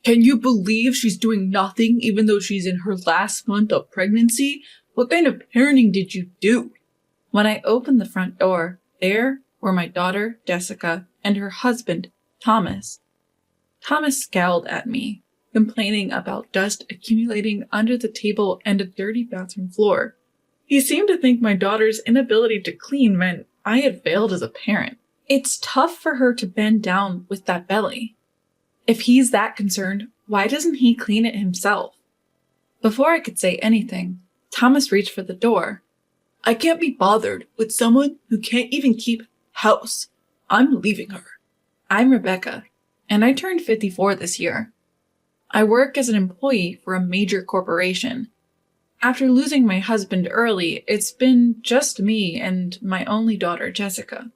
Can you believe she's doing nothing even though she's in her last month of pregnancy? What kind of parenting did you do? When I opened the front door, there were my daughter, Jessica, and her husband, Thomas. Thomas scowled at me, complaining about dust accumulating under the table and a dirty bathroom floor. He seemed to think my daughter's inability to clean meant I had failed as a parent. It's tough for her to bend down with that belly. If he's that concerned, why doesn't he clean it himself? Before I could say anything, Thomas reached for the door. I can't be bothered with someone who can't even keep house. I'm leaving her. I'm Rebecca, and I turned 54 this year. I work as an employee for a major corporation. After losing my husband early, it's been just me and my only daughter, Jessica.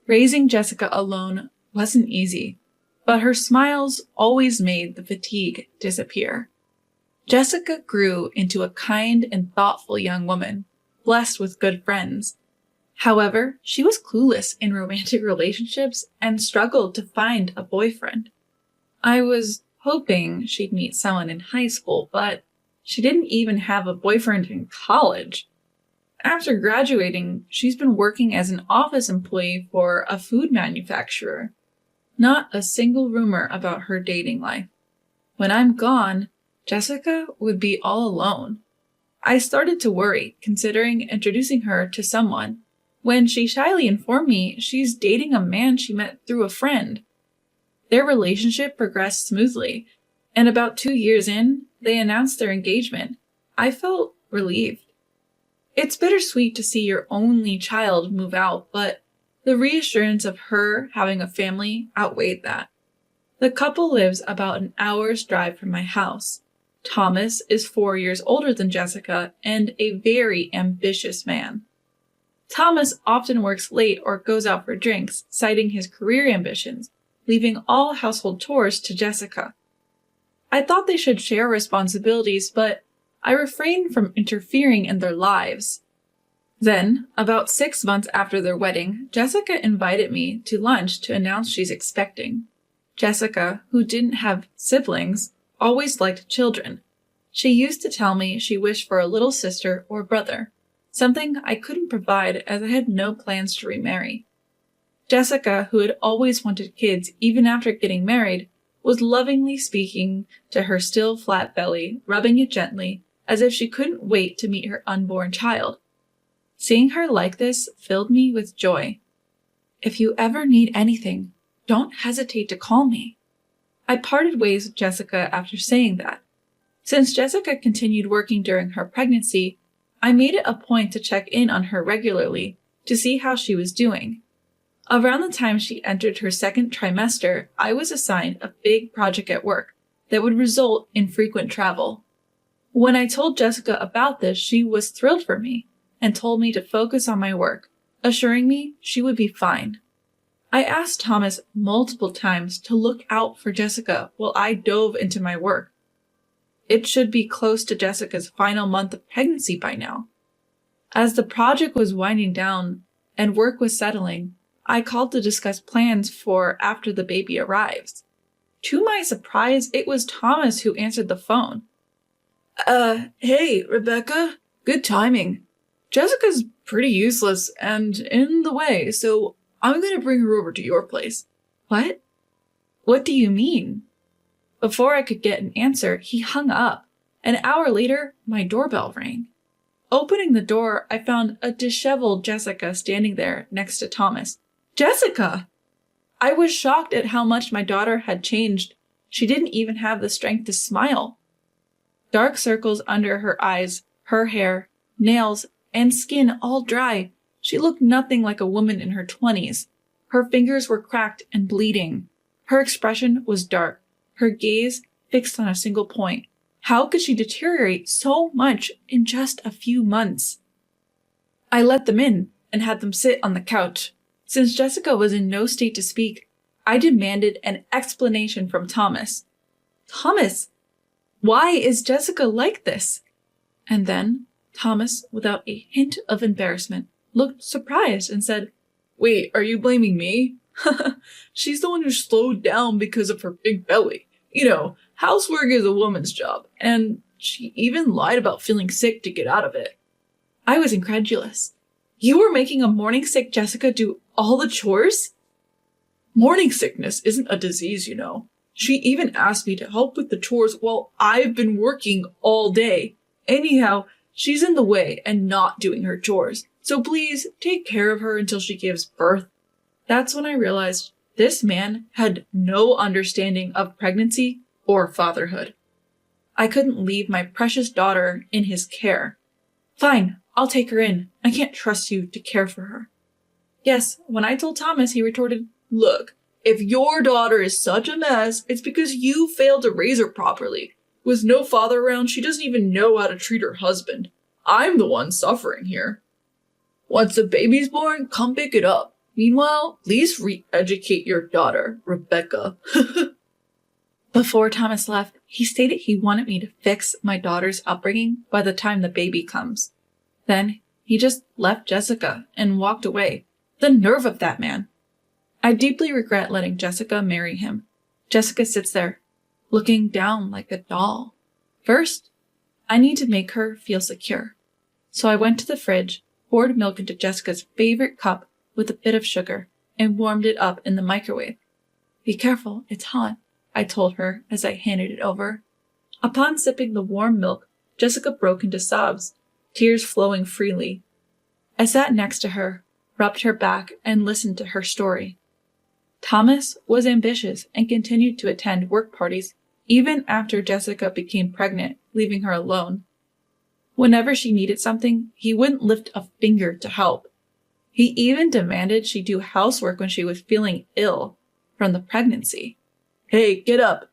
Raising Jessica alone wasn't easy, but her smiles always made the fatigue disappear. Jessica grew into a kind and thoughtful young woman, blessed with good friends. However, she was clueless in romantic relationships and struggled to find a boyfriend. I was hoping she'd meet someone in high school, but she didn't even have a boyfriend in college. After graduating, she's been working as an office employee for a food manufacturer. Not a single rumor about her dating life. When I'm gone, Jessica would be all alone. I started to worry, considering introducing her to someone, when she shyly informed me she's dating a man she met through a friend. Their relationship progressed smoothly, and about 2 years in, they announced their engagement. I felt relieved. It's bittersweet to see your only child move out, but the reassurance of her having a family outweighed that. The couple lives about an hour's drive from my house. Thomas is 4 years older than Jessica and a very ambitious man. Thomas often works late or goes out for drinks, citing his career ambitions, leaving all household chores to Jessica. I thought they should share responsibilities, but I refrained from interfering in their lives. Then, about 6 months after their wedding, Jessica invited me to lunch to announce she's expecting. Jessica, who didn't have siblings, always liked children. She used to tell me she wished for a little sister or brother, something I couldn't provide as I had no plans to remarry. Jessica, who had always wanted kids even after getting married, was lovingly speaking to her still flat belly, rubbing it gently, as if she couldn't wait to meet her unborn child. Seeing her like this filled me with joy. If you ever need anything, don't hesitate to call me. I parted ways with Jessica after saying that. Since Jessica continued working during her pregnancy, I made it a point to check in on her regularly to see how she was doing. Around the time she entered her second trimester, I was assigned a big project at work that would result in frequent travel. When I told Jessica about this, she was thrilled for me and told me to focus on my work, assuring me she would be fine. I asked Thomas multiple times to look out for Jessica while I dove into my work. It should be close to Jessica's final month of pregnancy by now. As the project was winding down and work was settling, I called to discuss plans for after the baby arrives. To my surprise, it was Thomas who answered the phone. Hey, Rebecca. Good timing. Jessica's pretty useless and in the way, so I'm gonna bring her over to your place. What? What do you mean? Before I could get an answer, he hung up. An hour later, my doorbell rang. Opening the door, I found a disheveled Jessica standing there next to Thomas. Jessica! I was shocked at how much my daughter had changed. She didn't even have the strength to smile. Dark circles under her eyes, her hair, nails, and skin all dry. She looked nothing like a woman in her 20s. Her fingers were cracked and bleeding. Her expression was dark, her gaze fixed on a single point. How could she deteriorate so much in just a few months? I let them in and had them sit on the couch. Since Jessica was in no state to speak, I demanded an explanation from Thomas. Thomas, why is Jessica like this? And then Thomas, without a hint of embarrassment, looked surprised and said, Wait, are you blaming me? She's the one who slowed down because of her big belly. Housework is a woman's job, and she even lied about feeling sick to get out of it. I was incredulous. You were making a morning sick Jessica do all the chores? Morning sickness isn't a disease, She even asked me to help with the chores while I've been working all day. Anyhow, she's in the way and not doing her chores, so please take care of her until she gives birth. That's when I realized this man had no understanding of pregnancy or fatherhood. I couldn't leave my precious daughter in his care. Fine, I'll take her in. I can't trust you to care for her. Yes, when I told Thomas, he retorted, Look, if your daughter is such a mess, it's because you failed to raise her properly. With no father around, she doesn't even know how to treat her husband. I'm the one suffering here. Once the baby's born, come pick it up. Meanwhile, please re-educate your daughter, Rebecca. Before Thomas left, he stated he wanted me to fix my daughter's upbringing by the time the baby comes. Then he just left Jessica and walked away. The nerve of that man. I deeply regret letting Jessica marry him. Jessica sits there, looking down like a doll. First, I need to make her feel secure. So I went to the fridge, poured milk into Jessica's favorite cup with a bit of sugar, and warmed it up in the microwave. Be careful, it's hot, I told her as I handed it over. Upon sipping the warm milk, Jessica broke into sobs, tears flowing freely. I sat next to her, rubbed her back, and listened to her story. Thomas was ambitious and continued to attend work parties even after Jessica became pregnant, leaving her alone. Whenever she needed something, he wouldn't lift a finger to help. He even demanded she do housework when she was feeling ill from the pregnancy. Hey, get up.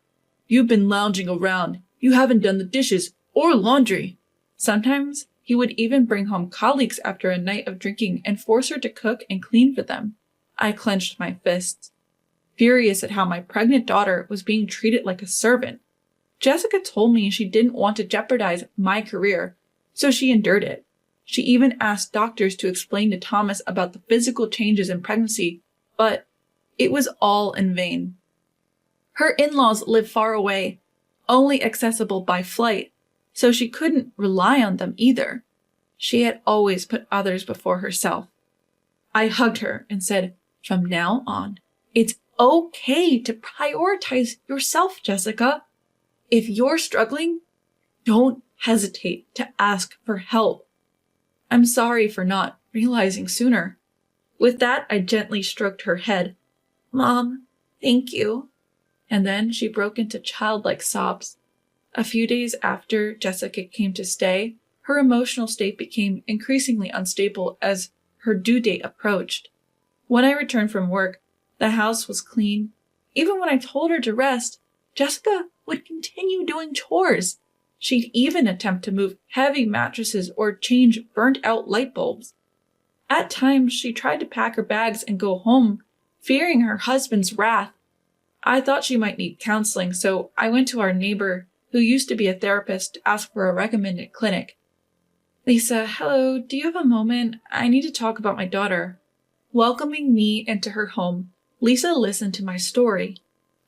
You've been lounging around. You haven't done the dishes or laundry. Sometimes he would even bring home colleagues after a night of drinking and force her to cook and clean for them. I clenched my fists, furious at how my pregnant daughter was being treated like a servant. Jessica told me she didn't want to jeopardize my career, so she endured it. She even asked doctors to explain to Thomas about the physical changes in pregnancy, but it was all in vain. Her in-laws lived far away, only accessible by flight, so she couldn't rely on them either. She had always put others before herself. I hugged her and said, From now on, it's okay to prioritize yourself, Jessica. If you're struggling, don't hesitate to ask for help. I'm sorry for not realizing sooner. With that, I gently stroked her head. Mom, thank you. And then she broke into childlike sobs. A few days after Jessica came to stay, her emotional state became increasingly unstable as her due date approached. When I returned from work, the house was clean. Even when I told her to rest, Jessica would continue doing chores. She'd even attempt to move heavy mattresses or change burnt-out light bulbs. At times, she tried to pack her bags and go home, fearing her husband's wrath. I thought she might need counseling, so I went to our neighbor, who used to be a therapist, to ask for a recommended clinic. Lisa, hello, do you have a moment? I need to talk about my daughter. Welcoming me into her home, Lisa listened to my story.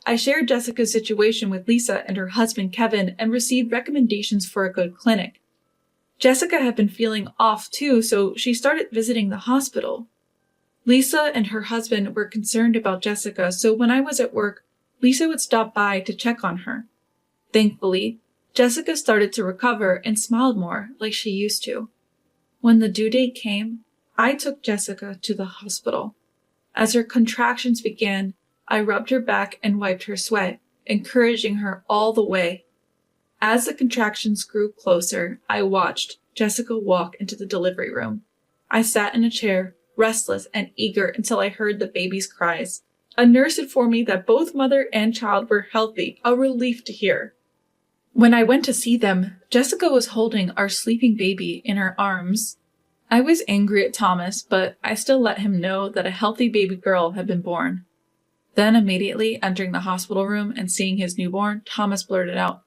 I shared Jessica's situation with Lisa and her husband Kevin and received recommendations for a good clinic. Jessica had been feeling off too, so she started visiting the hospital. Lisa and her husband were concerned about Jessica, so when I was at work, Lisa would stop by to check on her. Thankfully, Jessica started to recover and smiled more like she used to. When the due date came, I took Jessica to the hospital. As her contractions began, I rubbed her back and wiped her sweat, encouraging her all the way. As the contractions grew closer, I watched Jessica walk into the delivery room. I sat in a chair, restless and eager until I heard the baby's cries. A nurse informed me that both mother and child were healthy, a relief to hear. When I went to see them, Jessica was holding our sleeping baby in her arms. I was angry at Thomas, but I still let him know that a healthy baby girl had been born. Then immediately entering the hospital room and seeing his newborn, Thomas blurted out,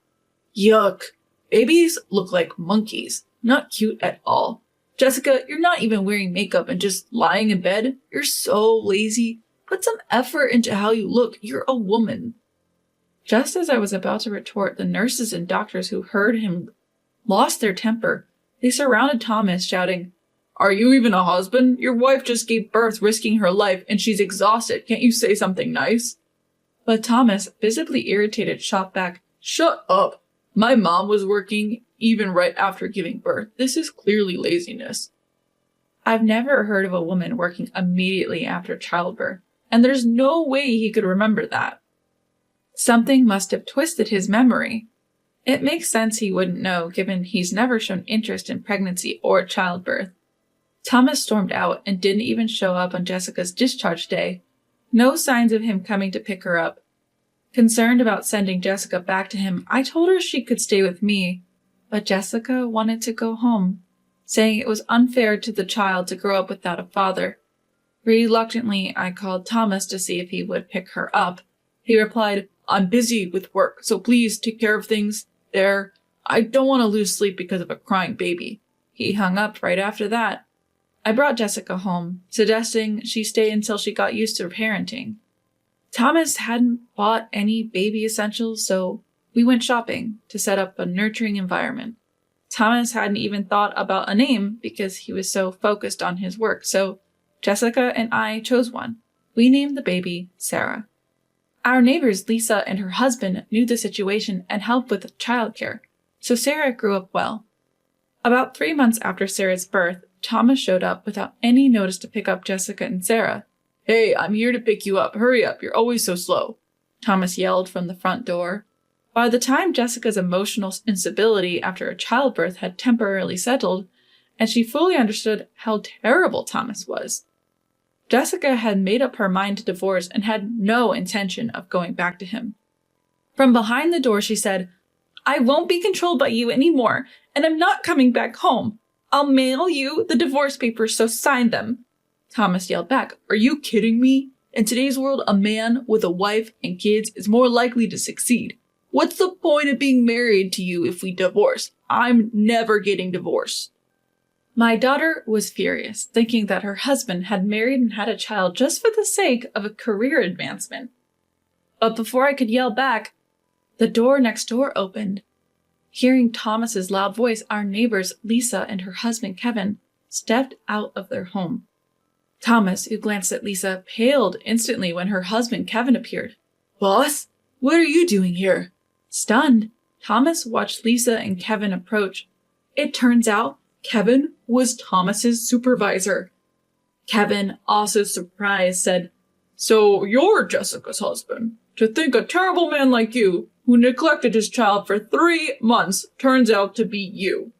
Yuck! Babies look like monkeys. Not cute at all. Jessica, you're not even wearing makeup and just lying in bed. You're so lazy. Put some effort into how you look. You're a woman. Just as I was about to retort, the nurses and doctors who heard him lost their temper. They surrounded Thomas, shouting, "Are you even a husband? Your wife just gave birth risking her life and she's exhausted. Can't you say something nice?" But Thomas, visibly irritated, shot back, "Shut up. My mom was working even right after giving birth. This is clearly laziness." I've never heard of a woman working immediately after childbirth, and there's no way he could remember that. Something must have twisted his memory. It makes sense he wouldn't know, given he's never shown interest in pregnancy or childbirth. Thomas stormed out and didn't even show up on Jessica's discharge day. No signs of him coming to pick her up. Concerned about sending Jessica back to him, I told her she could stay with me, but Jessica wanted to go home, saying it was unfair to the child to grow up without a father. Reluctantly, I called Thomas to see if he would pick her up. He replied, "I'm busy with work, so please take care of things there. I don't want to lose sleep because of a crying baby." He hung up right after that. I brought Jessica home, suggesting she stay until she got used to parenting. Thomas hadn't bought any baby essentials, so we went shopping to set up a nurturing environment. Thomas hadn't even thought about a name because he was so focused on his work, so Jessica and I chose one. We named the baby Sarah. Our neighbors Lisa and her husband knew the situation and helped with childcare, so Sarah grew up well. About 3 months after Sarah's birth, Thomas showed up without any notice to pick up Jessica and Sarah. "Hey, I'm here to pick you up. Hurry up, you're always so slow," Thomas yelled from the front door. By the time Jessica's emotional instability after a childbirth had temporarily settled, and she fully understood how terrible Thomas was, Jessica had made up her mind to divorce and had no intention of going back to him. From behind the door, she said, "I won't be controlled by you anymore, and I'm not coming back home. I'll mail you the divorce papers, so sign them." Thomas yelled back, "Are you kidding me? In today's world, a man with a wife and kids is more likely to succeed. What's the point of being married to you if we divorce? I'm never getting divorced." My daughter was furious, thinking that her husband had married and had a child just for the sake of a career advancement. But before I could yell back, the door next door opened. Hearing Thomas's loud voice, our neighbors, Lisa and her husband Kevin, stepped out of their home. Thomas, who glanced at Lisa, paled instantly when her husband Kevin appeared. "Boss, what are you doing here?" Stunned, Thomas watched Lisa and Kevin approach. It turns out Kevin was Thomas's supervisor. Kevin, also surprised, said, "So you're Jessica's husband. To think a terrible man like you, who neglected his child for 3 months, turns out to be you.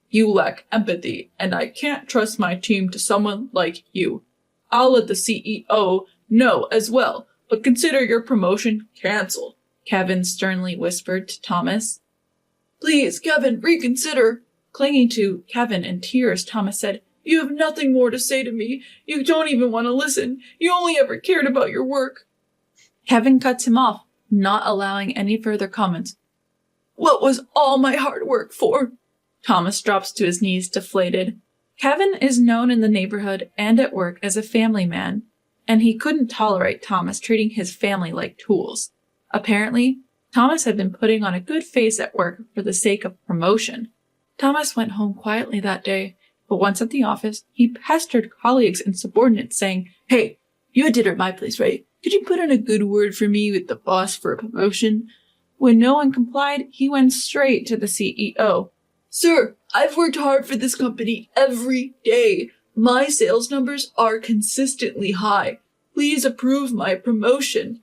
You lack empathy, and I can't trust my team to someone like you. I'll let the CEO know as well, but consider your promotion canceled," Kevin sternly whispered to Thomas. "Please, Kevin, reconsider." Clinging to Kevin in tears, Thomas said, "You have nothing more to say to me. You don't even want to listen. You only ever cared about your work." Kevin cuts him off, not allowing any further comments. "What was all my hard work for?" Thomas drops to his knees, deflated. Kevin is known in the neighborhood and at work as a family man, and he couldn't tolerate Thomas treating his family like tools. Apparently, Thomas had been putting on a good face at work for the sake of promotion. Thomas went home quietly that day, but once at the office, he pestered colleagues and subordinates, saying, "Hey, you did at my place, right? Could you put in a good word for me with the boss for a promotion?" When no one complied, he went straight to the CEO. "Sir, I've worked hard for this company every day. My sales numbers are consistently high. Please approve my promotion."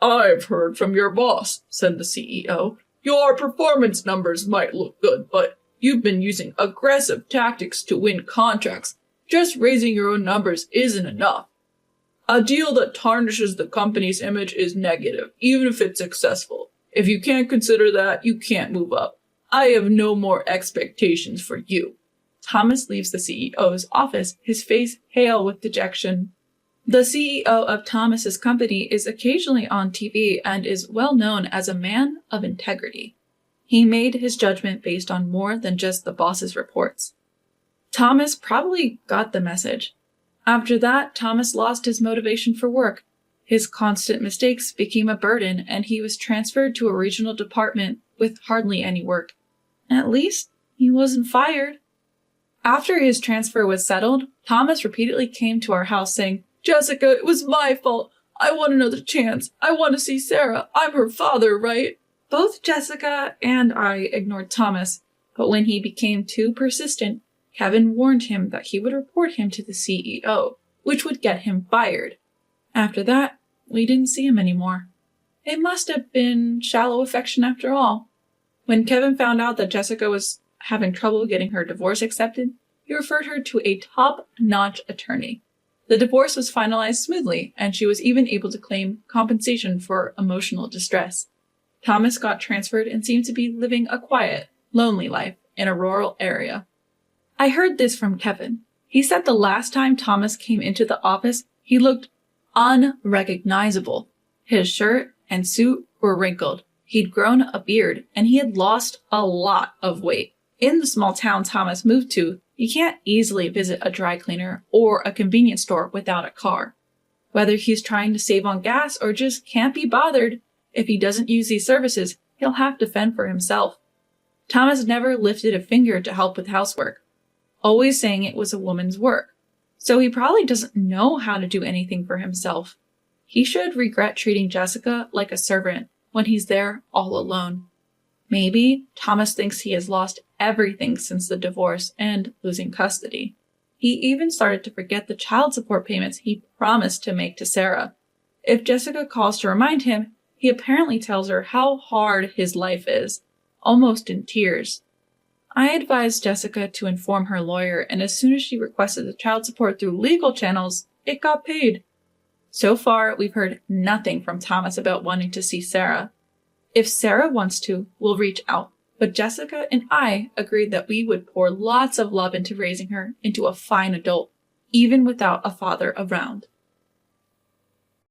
"I've heard from your boss," said the CEO. "Your performance numbers might look good, but you've been using aggressive tactics to win contracts. Just raising your own numbers isn't enough. A deal that tarnishes the company's image is negative, even if it's successful. If you can't consider that, you can't move up. I have no more expectations for you." Thomas leaves the CEO's office, his face pale with dejection. The CEO of Thomas's company is occasionally on TV and is well known as a man of integrity. He made his judgment based on more than just the boss's reports. Thomas probably got the message. After that, Thomas lost his motivation for work. His constant mistakes became a burden, and he was transferred to a regional department with hardly any work. At least, he wasn't fired. After his transfer was settled, Thomas repeatedly came to our house saying, "Jessica, it was my fault. I want another chance. I want to see Sarah. I'm her father, right?" Both Jessica and I ignored Thomas, but when he became too persistent, Kevin warned him that he would report him to the CEO, which would get him fired. After that, we didn't see him anymore. It must have been shallow affection after all. When Kevin found out that Jessica was having trouble getting her divorce accepted, he referred her to a top-notch attorney. The divorce was finalized smoothly, and she was even able to claim compensation for emotional distress. Thomas got transferred and seemed to be living a quiet, lonely life in a rural area. I heard this from Kevin. He said the last time Thomas came into the office, he looked unrecognizable. His shirt and suit were wrinkled. He'd grown a beard, and he had lost a lot of weight. In the small town Thomas moved to, you can't easily visit a dry cleaner or a convenience store without a car. Whether he's trying to save on gas or just can't be bothered, if he doesn't use these services, he'll have to fend for himself. Thomas never lifted a finger to help with housework, always saying it was a woman's work. So he probably doesn't know how to do anything for himself. He should regret treating Jessica like a servant when he's there all alone. Maybe Thomas thinks he has lost everything since the divorce and losing custody. He even started to forget the child support payments he promised to make to Sarah. If Jessica calls to remind him, he apparently tells her how hard his life is, almost in tears. I advised Jessica to inform her lawyer, and as soon as she requested the child support through legal channels, it got paid. So far, we've heard nothing from Thomas about wanting to see Sarah. If Sarah wants to, we'll reach out, but Jessica and I agreed that we would pour lots of love into raising her into a fine adult, even without a father around.